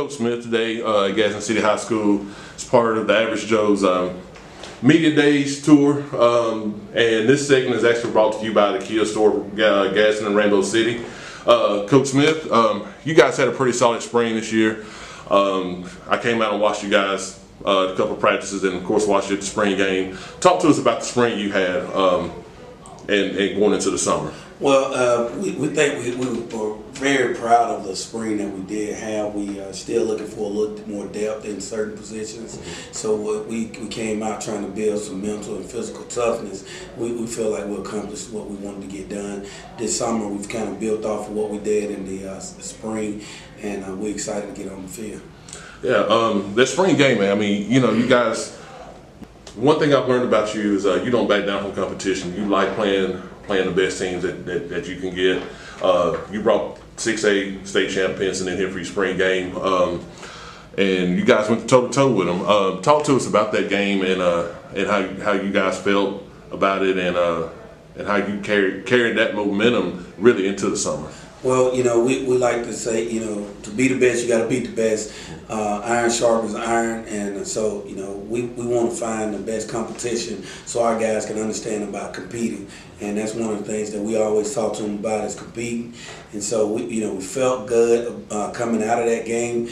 Coach Smith today at Gadsden City High School. It's part of the Average Joe's Media Days tour. And this segment is actually brought to you by the Kia store, Gadsden and Rainbow City. Coach Smith, you guys had a pretty solid spring this year. I came out and watched you guys a couple of practices and, of course, watched you at the spring game. Talk to us about the spring you had and going into the summer. Well, we think we were very proud of the spring that we did have. We are still looking for a little more depth in certain positions. Mm-hmm. So we came out trying to build some mental and physical toughness. We feel like we accomplished what we wanted to get done. This summer we've kind of built off of what we did in the spring, and we're excited to get on the field. Yeah, that spring game, man, I mean, you know, you guys, one thing I've learned about you is you don't back down from competition. You like playing the best teams that you can get. You brought 6A state champions in here for your spring game, and you guys went toe-to-toe with them. Talk to us about that game and how you guys felt about it and how you carried that momentum really into the summer. Well, you know, we like to say, you know, to be the best, you got to beat the best. Iron sharpens iron, and so, you know, we want to find the best competition so our guys can understand about competing. And that's one of the things that we always talk to them about is competing. And so, we felt good coming out of that game.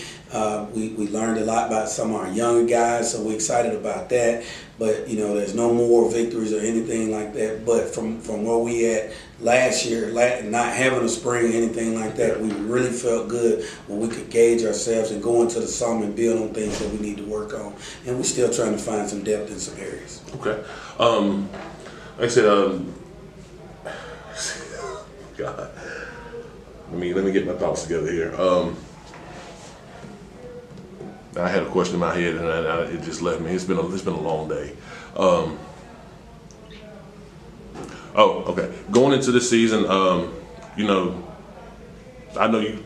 We learned a lot about some of our younger guys, so we're excited about that. But, you know, there's no more victories or anything like that. But from where we at last year, not having a spring or anything like that, we really felt good when we could gauge ourselves and go into the summer and build on things that we need to work on. And we're still trying to find some depth in some areas. Okay. Like I said, God, let me get my thoughts together here. I had a question in my head and it just left me. It's been a long day. Okay. Going into this season, you know, I know you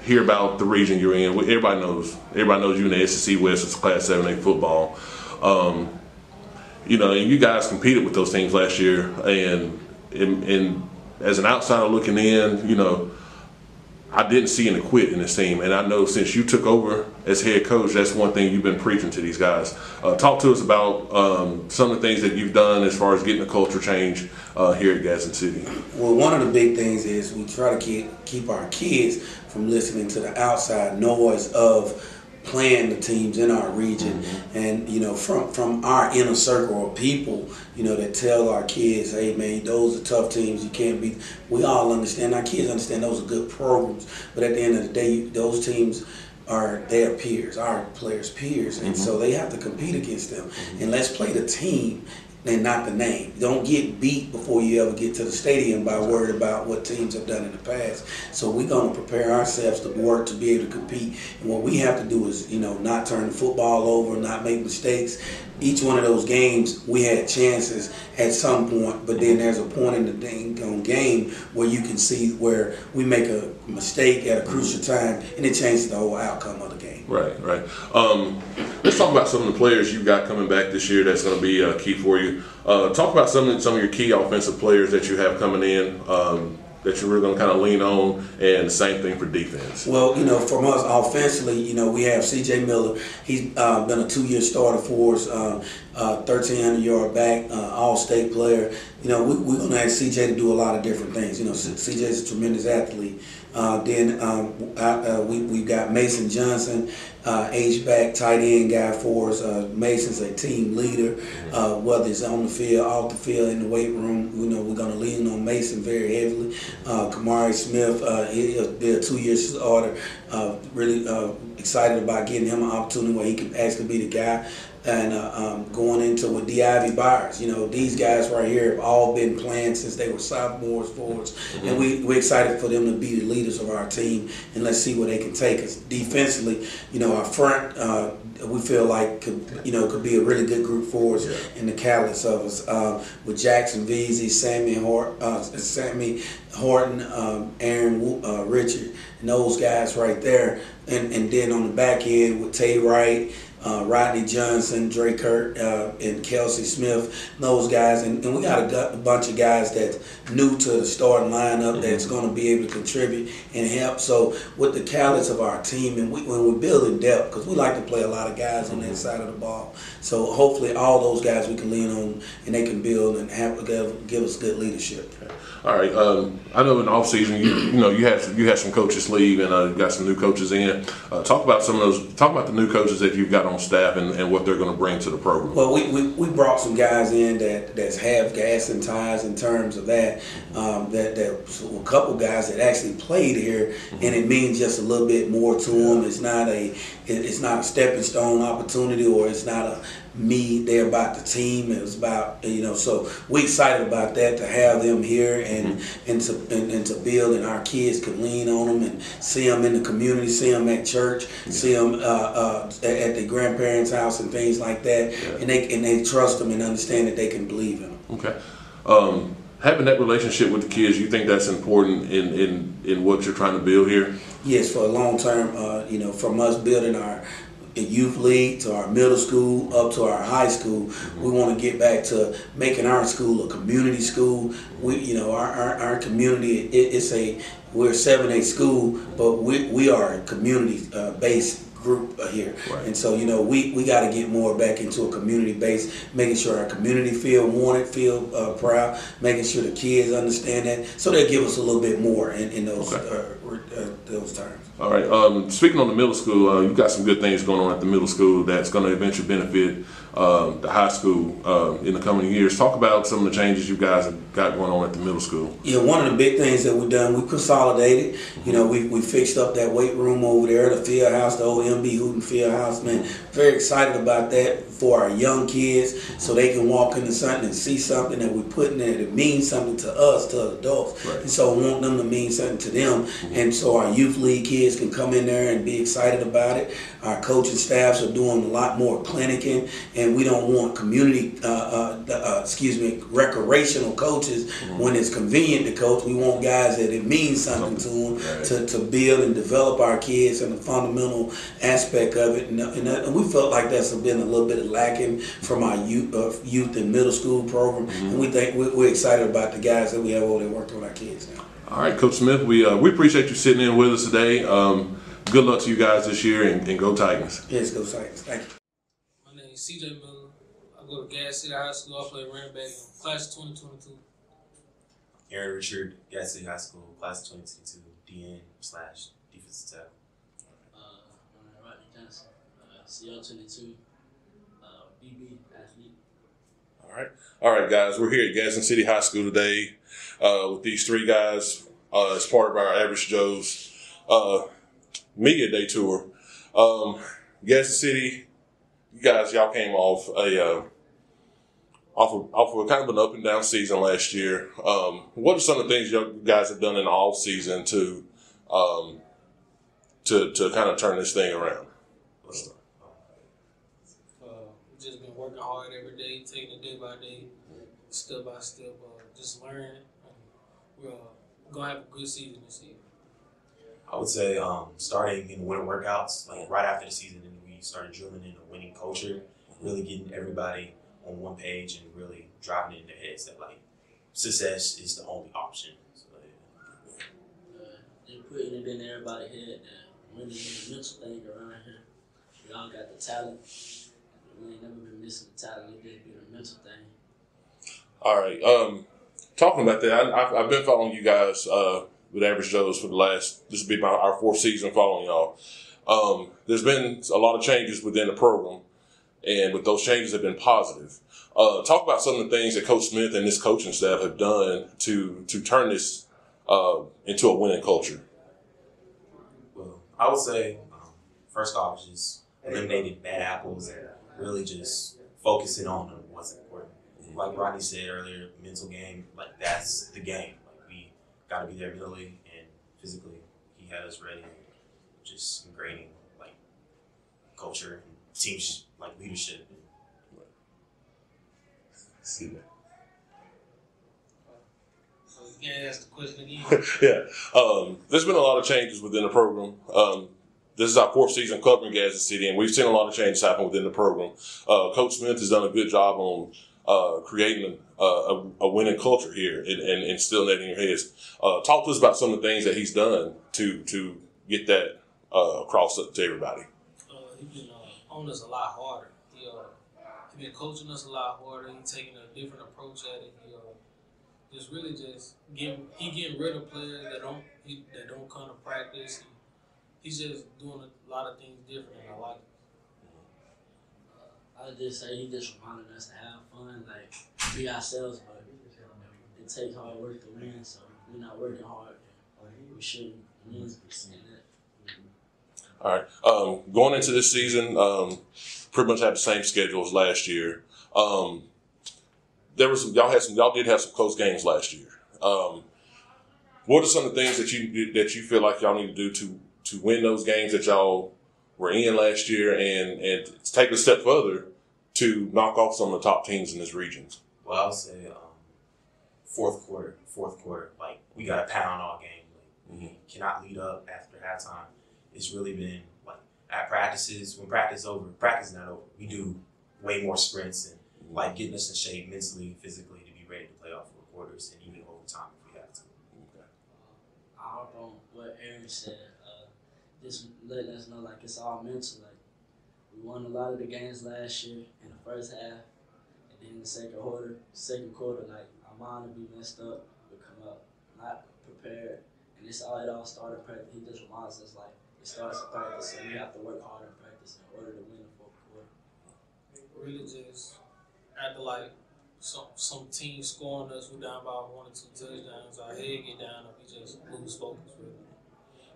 hear about the region you're in. Everybody knows you in the SEC West. It's Class 7A football. You know, and you guys competed with those teams last year, and as an outsider looking in, you know, I didn't see any quit in this team, and I know since you took over as head coach, that's one thing you've been preaching to these guys. Talk to us about some of the things that you've done as far as getting a culture change here at Gadsden City. Well, one of the big things is we try to keep our kids from listening to the outside noise of playing the teams in our region. Mm-hmm. And, you know, from our inner circle of people, you know, that tell our kids, hey man, those are tough teams, you can't beat. We all understand, our kids understand those are good programs, but at the end of the day, those teams are their peers, our players' peers, and so they have to compete against them. And let's play the team and not the name. Don't get beat before you ever get to the stadium by worried about what teams have done in the past. So we're going to prepare ourselves to work to be able to compete. And what we have to do is, you know, not turn the football over, not make mistakes. Each one of those games, we had chances at some point, but then there's a point in the game where you can see where we make a mistake at a crucial time, and it changes the whole outcome of the game. Right. Let's talk about some of the players you've got coming back this year that's going to be key for you. Talk about some of your key offensive players that you have coming in that you're really going to kind of lean on, and the same thing for defense. Well, you know, from us offensively, you know, we have C.J. Miller. He's been a 2-year starter for us, 1,300-yard back, all-state player. You know, we're going to ask C.J. to do a lot of different things. You know, C.J. is a tremendous athlete. We've got Mason Johnson, H-back, tight end guy for us. Mason's a team leader, whether it's on the field, off the field, in the weight room. You know, we're going to lean on Mason very heavily. Kamari Smith, he'll be a 2-year starter. Really excited about getting him an opportunity where he can actually be the guy. And going into with D.I.V. Byers, you know, these guys right here have all been playing since they were sophomores for us, and we're excited for them to be the leaders of our team, and let's see where they can take us. Defensively, you know, our front, we feel like could be a really good group for us, in the catalyst of us with Jackson Veazey, Sammy Horton, Aaron Richard, and those guys right there, and then on the back end with Tay Wright, Rodney Johnson, Dre Kurt, and Kelsey Smith, those guys. And we got a bunch of guys that's new to the starting lineup that's going to be able to contribute and help. So with the caliber of our team, and when we're building depth, because we like to play a lot of guys on that side of the ball. So hopefully all those guys we can lean on and they can build and give us good leadership. All right. I know in the off season, you had some coaches leave and got some new coaches in. Talk about the new coaches that you've got on staff and what they're going to bring to the program. Well, we brought some guys in that have Gadsden ties in terms of that. That a couple guys that actually played here, and it means just a little bit more to them. It's not a stepping stone opportunity, or it's not a me there about the team. It was about so we excited about that, to have them here and to build, and our kids can lean on them and see them in the community, see them at church, see them at their grandparents' house and things like that, and they trust them and understand that they can believe in them. Okay. Having that relationship with the kids, you think that's important in what you're trying to build here? Yes, for a long term. From us building our youth league to our middle school up to our high school, we want to get back to making our school a community school. Our community, we're a 7A school, but we are a community based group here, right. And so we got to get more back into a community base, making sure our community feel wanted, feel proud, making sure the kids understand that, so they give us a little bit more in those those terms. All right. Speaking on the middle school, you've got some good things going on at the middle school that's going to eventually benefit the high school in the coming years. Talk about some of the changes you guys have got going on at the middle school. Yeah, one of the big things that we've done, we consolidated. We fixed up that weight room over there, the field house, the old MB Hooten field house. Man, very excited about that for our young kids, so they can walk into something and see something that we put in there that means something to us, to adults. Right. And so we want them to mean something to them. And so our youth league kids can come in there and be excited about it. Our coaching staffs are doing a lot more clinicking, and we don't want recreational coaches when it's convenient to coach. We want guys that it means something to them, to build and develop our kids and the fundamental aspect of it. And we felt like that's been a little bit lacking from our youth and middle school program. And we think we're excited about the guys that we have over there working with our kids now. All right, Coach Smith, we appreciate you sitting in with us today. Good luck to you guys this year, and go Titans. Yes, go Titans. Thank you. My name is CJ Miller. I go to Gadsden City High School. I play running back in class of 2022. Aaron Richard, Gadsden City High School, class of 2022, DN/defensive tackle. Rodney Johnson, CL22, BB athlete. All right, guys. We're here at Gadsden City High School today with these three guys as part of our Average Joe's media day tour. Gadsden City, y'all came off of kind of an up and down season last year. What are some of the things you guys have done in the off season to kind of turn this thing around? We've just been working hard every day, taking it day by day, step by step, just learning. We're gonna have a good season this year. I would say starting in winter workouts, like right after the season, and we started drilling in a winning culture, really getting everybody on one page and really driving it in their heads that like success is the only option. So, Just putting it in everybody's head that winning is a mental thing around here. We all got the talent. We ain't never been missing the talent. It just been a mental thing. All right. Talking about that, I've been following you guys with Average Joe's for this will be our fourth season following y'all. There's been a lot of changes within the program, and with those changes have been positive. Talk about some of the things that Coach Smith and this coaching staff have done to turn this into a winning culture. Well, I would say first off, just eliminating bad apples and really just focusing on what's important. Like Rodney said earlier, mental game, like that's the game. Like we got to be there mentally and physically. He had us ready, just ingraining like culture and team like leadership. See that. So you can't ask the question again. Yeah. There's been a lot of changes within the program. this is our 4th season covering Gadsden City, and we've seen a lot of changes happen within the program. Coach Smith has done a good job on creating a winning culture here and instilling that in your heads. Talk to us about some of the things that he's done to get that across to everybody. He's been on us a lot harder. He been coaching us a lot harder. He's taking a different approach at it. Just really just getting rid of players that don't come to practice. He's just doing a lot of things different, and I like it. I would just say he just reminded us to have fun, like be ourselves, but it takes hard work to win, so we're not working hard. We shouldn't be saying that. All right. Going into this season, pretty much had the same schedule as last year. There was y'all did have some close games last year. What are some of the things that you feel like y'all need to do to win those games that y'all were in last year and take a step further to knock off some of the top teams in this region? Well, I would say fourth quarter, like we got to pound all game. Like, we cannot lead up after halftime. It's really been like at practices, when practice is not over, we do way more sprints and like getting us in shape mentally, physically to be ready to play off 4 quarters and even overtime if we have to. Okay. I harp on what Aaron said. Just letting us know like it's all mental. Like we won a lot of the games last year in the first half, and then in the second quarter, like our mind would be messed up. We come up not prepared, and it all started practice. He just reminds us like it starts in practice, and we have to work hard in practice in order to win the 4th quarter. Really just after like some teams scoring us, we're down by 1 or 2 touchdowns. Our head get down, and we just lose focus. Really.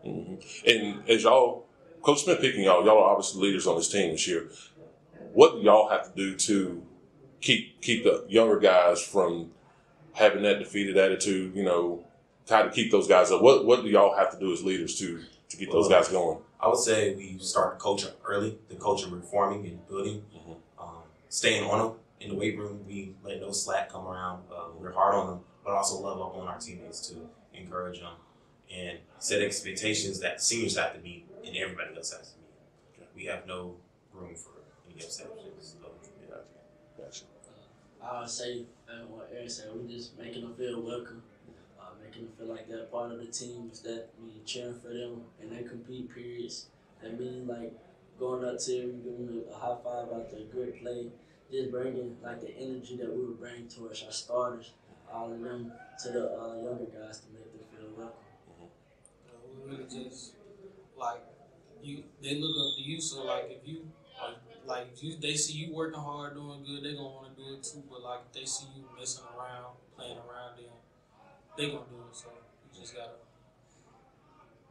And as Coach Smith picking y'all are obviously leaders on this team this year. What do y'all have to do to keep the younger guys from having that defeated attitude? Try to keep those guys up. What do y'all have to do as leaders to get those guys going? I would say we start the culture early, the culture reforming and building, staying on them in the weight room. We let no slack come around. We're hard on them, but also love up on our teammates to encourage them and set expectations that seniors have to meet and everybody else has to meet. Okay. We have no room for any exceptions. Gotcha. I would say what Aaron said, we're just making them feel welcome, making them feel like they're part of the team. That means cheering for them in their compete periods. That means like going up to them, giving them a high five after a good play, just bringing like the energy that we would bring towards our starters, all of them to the younger guys to make them feel welcome. We really just like they look up to you. So like if they see you working hard, doing good, they gonna want to do it too. But like if they see you messing around, playing around, then they gonna do it. So you just gotta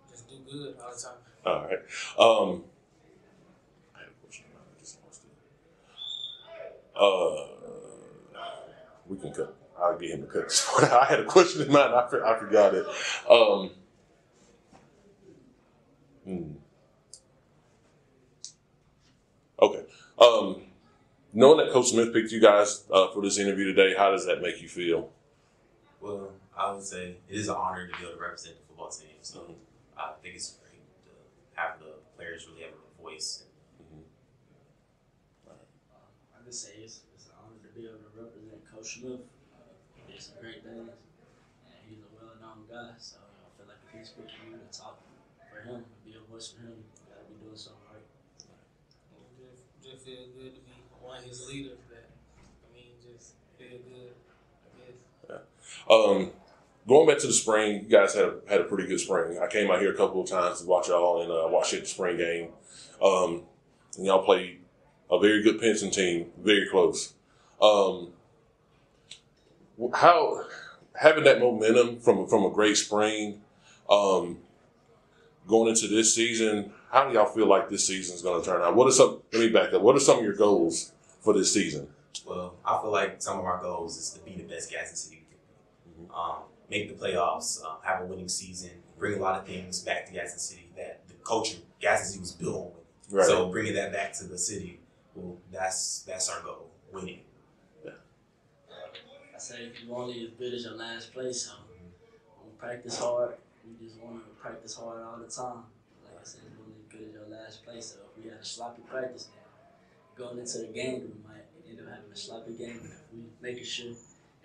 just do good all the time. All right. I had a question about it. I just lost it. We can cut. I'll get him to cut this part. I had a question in mind. I forgot it. Okay. Knowing that Coach Smith picked you guys for this interview today, how does that make you feel? Well, I would say it is an honor to be able to represent the football team. So I think it's great to have the players really have a voice. I just say it's an honor to be able to represent Coach Smith. He did some great things, and he's a well-known guy. So I feel like if he's picking you to talk for him, be a voice for him, you got to be doing something right. Just feel good to be one of his leaders. Just feel good, I guess. Yeah. Going back to the spring, you guys had a pretty good spring. I came out here a couple of times to watch y'all and watch the spring game. And y'all played a very good Pinson team, very close. How having that momentum from a great spring, going into this season, how do y'all feel like this season is going to turn out? Let me back up. What are some of your goals for this season? Well, I feel like some of our goals is to be the best Gadsden City we can be. Make the playoffs, have a winning season, bring a lot of things back to Gadsden City that the culture Gadsden City was built on. Right. So bringing that back to the city, well, that's our goal, winning. I say you only as good as your last place, so we practice hard. We just want to practice hard all the time. Like I said, we're only as because it's your last play. So if we had a sloppy practice, going into the game, we might end up having a sloppy game. But if we making sure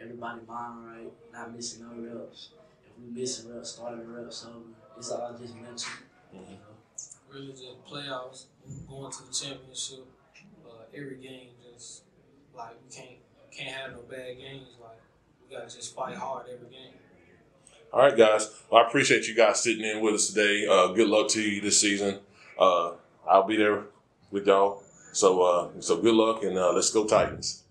everybody mind right, not missing no reps. If we missing reps, starting reps over, it's all just mental. You know? Really, just playoffs, going to the championship. Every game, just like we can't have no bad games. Like we gotta just fight hard every game. All right, guys. Well, I appreciate you guys sitting in with us today. Good luck to you this season. I'll be there with y'all. So good luck, and let's go Titans.